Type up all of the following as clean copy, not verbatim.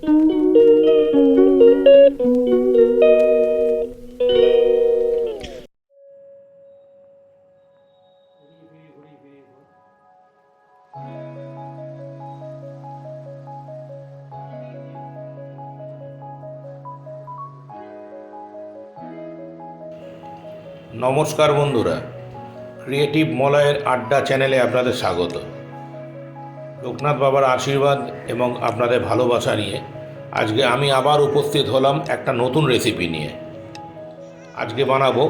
নমস্কার বন্ধুরা, ক্রিয়েটিভ মলয়ের আড্ডা চ্যানেলে আপনাদের স্বাগত। লোকনাথ বাবার আশীর্বাদ এবং আপনাদের ভালোবাসা নিয়ে আজকে আমি আবার উপস্থিত হলাম একটা নতুন রেসিপি নিয়ে। আজকে বানাবো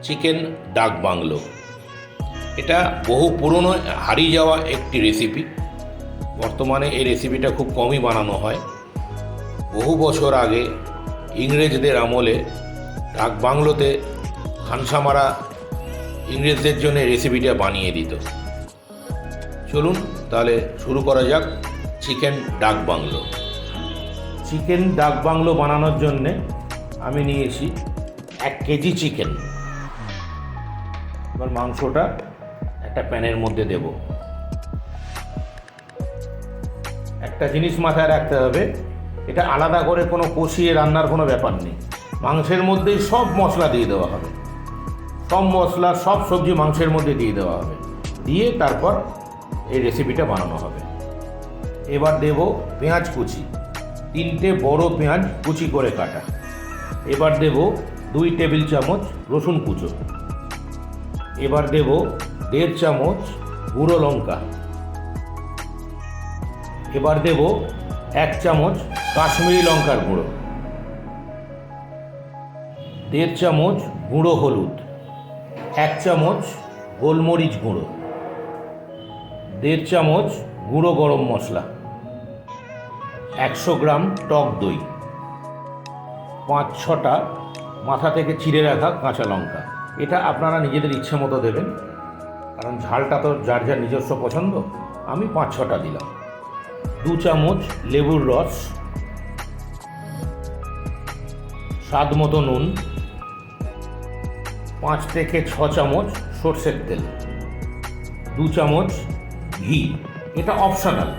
চিকেন ডাক বাংলো। এটা বহু পুরনো হারিয়ে যাওয়া একটি রেসিপি। বর্তমানে এই রেসিপিটা খুব কমই বানানো হয়। বহু বছর আগে ইংরেজদের আমলে ডাক বাংলোতে খানসামারা ইংরেজদের জন্য রেসিপিটা বানিয়ে দিত। চলুন তাহলে শুরু করা যাক চিকেন ডাক বাংলো। চিকেন ডাক বাংলো বানানোর জন্যে আমি নিয়েছি 1 কেজি চিকেন। এবার মাংসটা একটা প্যানের মধ্যে দেব। একটা জিনিস মাথায় রাখতে হবে, এটা আলাদা করে কোনো কষিয়ে রান্নার কোনো ব্যাপার নেই। মাংসের মধ্যেই সব মশলা দিয়ে দেওয়া হবে, সব মশলা সব সবজি মাংসের মধ্যে দিয়ে দেওয়া হবে, দিয়ে তারপর এই রেসিপিটা বানানো হবে। এবার দেব পেঁয়াজ কুচি, 3টে বড় পেঁয়াজ কুচি করে কাটা। এবার দেব 2 টেবিল চামচ রসুন কুচো। এবার দেব 1.5 চামচ গুঁড়ো লঙ্কা। এবার দেব 1 চামচ কাশ্মীরি লঙ্কার গুঁড়ো, 1.5 চামচ গুঁড়ো হলুদ, 1 চামচ গোলমরিচ গুঁড়ো, 1.5 চামচ গুঁড়ো গরম মশলা, 100 গ্রাম টক দই, 5-6টা মাথা থেকে চিড়ে রাখা কাঁচা লঙ্কা। এটা আপনারা নিজেদের ইচ্ছে মতো দেবেন, কারণ ঝালটা তো যার যার নিজস্ব পছন্দ। আমি 5-6টা দিলাম। 2 চামচ লেবুর রস, স্বাদ মতো নুন, 5 থেকে 6 চামচ সর্ষের তেল, 2 চামচ ঘি। এটা অপশনাল,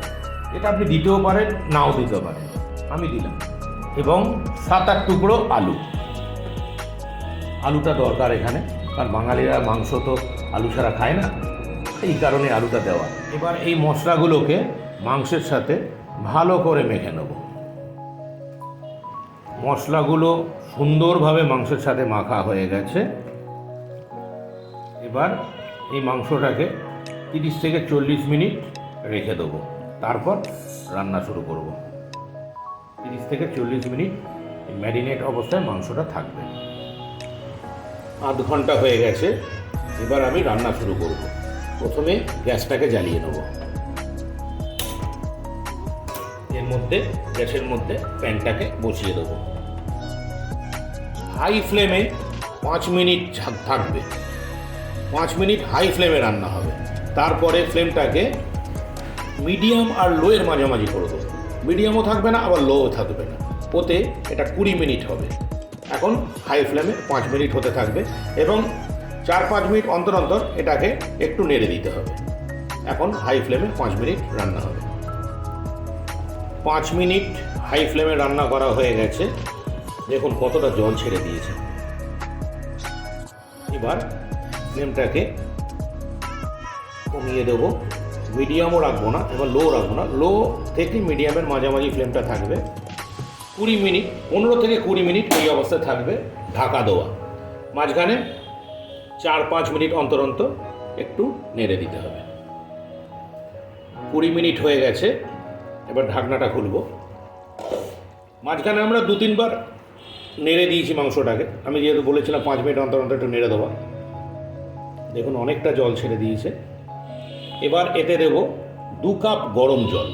এটা আপনি দিতেও পারেন নাও দিতে পারেন, আমি দিলাম। এবং 7-8 টুকরো আলু। আলুটা দরকার এখানে, কারণ বাঙালিরা মাংস তো আলু ছাড়া খায় না, এই কারণে আলুটা দেওয়া। এবার এই মশলাগুলোকে মাংসের সাথে ভালো করে মেখে নেব। মশলাগুলো সুন্দরভাবে মাংসের সাথে মাখা হয়ে গেছে। এবার এই মাংসটাকে 30 থেকে 40 মিনিট রেখে দেবো, তারপর রান্না শুরু করব। 30 থেকে 40 মিনিট ম্যারিনেট অবস্থায় মাংসটা থাকবে। আধ ঘন্টা হয়ে গেছে। এবার আমি রান্না শুরু করব। প্রথমে গ্যাসটাকে জ্বালিয়ে নেব। এর মধ্যে গ্যাসের মধ্যে প্যানটাকে বসিয়ে দেবো। হাই ফ্লেমে 5 মিনিট থাকবে। 5 মিনিট হাই ফ্লেমে রান্না হবে। তারপরে ফ্লেমটাকে মিডিয়াম আর লোয়ের মাঝামাঝি করে দেবো। মিডিয়ামও থাকবে না, আবার লোও থাকবে না। ওতে এটা 20 মিনিট হবে। এখন হাই ফ্লেমে 5 মিনিট হতে থাকবে এবং 4-5 মিনিট অন্তর অন্তর এটাকে একটু নেড়ে দিতে হবে। এখন হাই ফ্লেমে 5 মিনিট রান্না হবে। 5 মিনিট হাই ফ্লেমে রান্না করা হয়ে গেছে। দেখুন কতটা জল ছেড়ে দিয়েছে। এবার ফ্লেমটাকে কমিয়ে দেবো। মিডিয়ামও রাখবো না, এবার লো রাখবো না, লো থেকে মিডিয়ামের মাঝামাঝি ফ্লেমটা থাকবে। 20 মিনিট, 15 থেকে 20 মিনিট এই অবস্থায় থাকবে ঢাকা দেওয়া। মাঝখানে 4-5 মিনিট অন্তর অন্তর একটু নেড়ে দিতে হবে। 20 মিনিট হয়ে গেছে। এবার ঢাকনাটা খুলব। মাঝখানে আমরা 2-3 বার নেড়ে দিয়েছি মাংসটাকে। আমি যেহেতু বলেছিলাম 5 মিনিট অন্তর অন্তর একটু নেড়ে দেওয়া। দেখুন অনেকটা জল ছেড়ে দিয়েছে। এবার এতে দেব 2 কাপ গরম জল।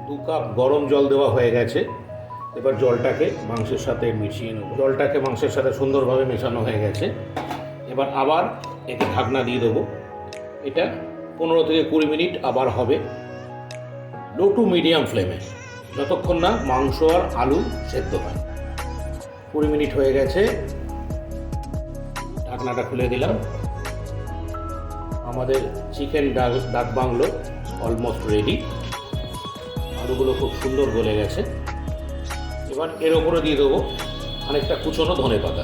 2 কাপ গরম জল দেওয়া হয়ে গেছে। এবার জলটাকে মাংসের সাথে মিশিয়ে নেব। জলটাকে মাংসের সাথে সুন্দরভাবে মেশানো হয়ে গেছে। এবার আবার এতে ঢাকনা দিয়ে দেবো। এটা 15 থেকে 20 মিনিট আবার হবে লো টু মিডিয়াম ফ্লেমে, যতক্ষণ না মাংস আর আলু সেদ্ধ হয়। 20 মিনিট হয়ে গেছে। ঢাকনাটা খুলে দিলাম। আমাদের চিকেন ডাক বাংলো অলমোস্ট রেডি। আলুগুলো খুব সুন্দর গলে গেছে। এবার এর ওপরে দিয়ে দেবো অনেকটা কুচনো ধনেপাতা।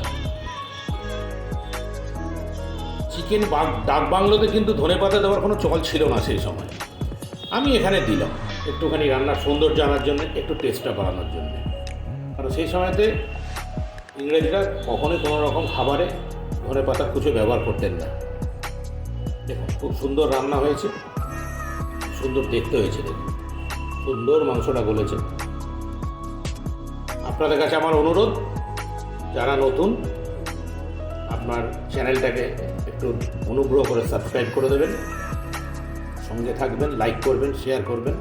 চিকেন ডাক বাংলোতে কিন্তু ধনেপাতা দেওয়ার কোনো চল ছিল না সেই সময়। আমি এখানে দিলাম একটুখানি রান্নার সৌন্দর্য আনার জন্য, একটু টেস্টটা বাড়ানোর জন্য। কারণ সেই সময়তে ইংরেজরা কখনোই কোনো রকম খাবারে ধনেপাতা কুচো ব্যবহার করতেন না। দেখুন খুব সুন্দর রান্না হয়েছে, সুন্দর দেখতে হয়েছে। দেখুন সুন্দর মাংসটা গলেছে। আপনাদের কাছে আমার অনুরোধ, যারা নতুন আপনার চ্যানেলটাকে একটু অনুগ্রহ করে সাবস্ক্রাইব করে দেবেন, সঙ্গে থাকবেন, লাইক করবেন, শেয়ার করবেন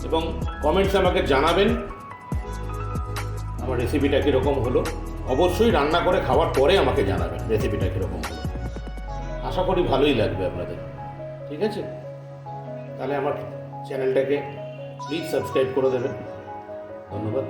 এবং কমেন্টসে আমাকে জানাবেন আমার রেসিপিটা কীরকম হলো। অবশ্যই রান্না করে খাওয়ার পরে আমাকে জানাবেন রেসিপিটা কীরকম হলো। আশা করি ভালোই লাগবে আপনাদের। ঠিক আছে, তাহলে আমার চ্যানেলটাকে প্লিজ সাবস্ক্রাইব করে দেবেন। ধন্যবাদ।